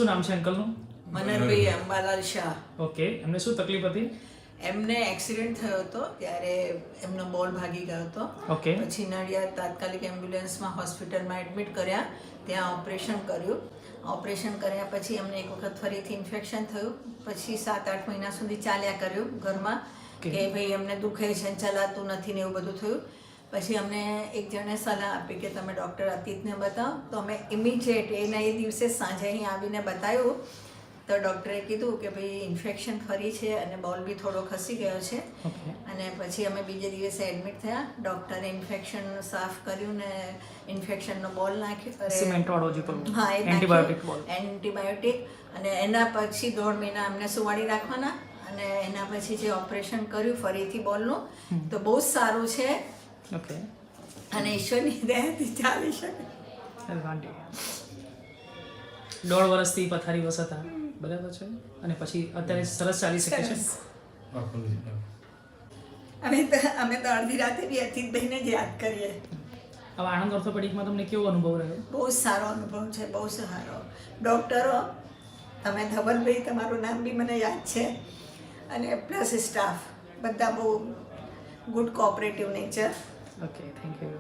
શું નામ છે અંકલનું? મનરભાઈ અંબાલાલ શાહ. ઓકે, એમને શું તકલીફ હતી? એમને એક્સિડન્ટ થયો હતો ત્યારે એમનો બોલ ભાગી ગયો હતો. ઓકે. પછી નડિયાદ તાત્કાલિક એમ્બ્યુલન્સમાં હોસ્પિટલમાં એડમિટ કર્યા, ત્યાં ઓપરેશન કર્યું. ઓપરેશન કર્યા પછી એમને એક વખત ફરીથી ઇન્ફેક્શન થયું. પછી 7-8 મહિના સુધી ચાલ્યા કર્યું ઘરમાં કે ભાઈ એમને દુખે છે, ચલાતું નથી ને એવું બધું થયું. પછી અમને એક જણે સલાહ આપી કે તમે ડૉક્ટર અતીતને બતાવો. તો અમે ઇમિડિયેટ એના એ દિવસે સાંજે અહીં આવીને બતાવ્યું. તો ડૉક્ટરે કીધું કે ભાઈ ઇન્ફેક્શન ફરી છે અને બોલ બી થોડો ખસી ગયો છે. અને પછી અમે બીજે દિવસે એડમિટ થયા. ડૉક્ટરે ઇન્ફેક્શન સાફ કર્યું ને ઇન્ફેક્શનનો બોલ નાખ્યો, સિમેન્ટવાળો જે હા એ એન્ટીબાયોટિક બોલ, એન્ટીબાયોટિક. અને એના પછી 1.5 મહિના અમને સુવાડી રાખવાના. અને એના પછી જે ઓપરેશન કર્યું ફરીથી બોલનું, તો બહુ જ સારું છે. ઓકે. અને ઈશ્વરની દયાથી ચાલી શકે. 1.5 વર્ષથી પથારી વસ હતા, બરાબર છે, અને પછી અત્યારે સરસ ચાલી શકે છે. અમે તો અડધી રાતે બી અતીતભાઈને જ યાદ કરીએ. હવે આણંદ ઓર્થોપેડિકમાં તમને કેવો અનુભવ રહ્યો? બહુ સારો અનુભવ છે, બહુ સારો. ડૉક્ટરો, તમે ધવલભાઈ, તમારું નામ બી મને યાદ છે, અને પ્લસ સ્ટાફ બધા બહુ good cooperative nature. Okay, thank you.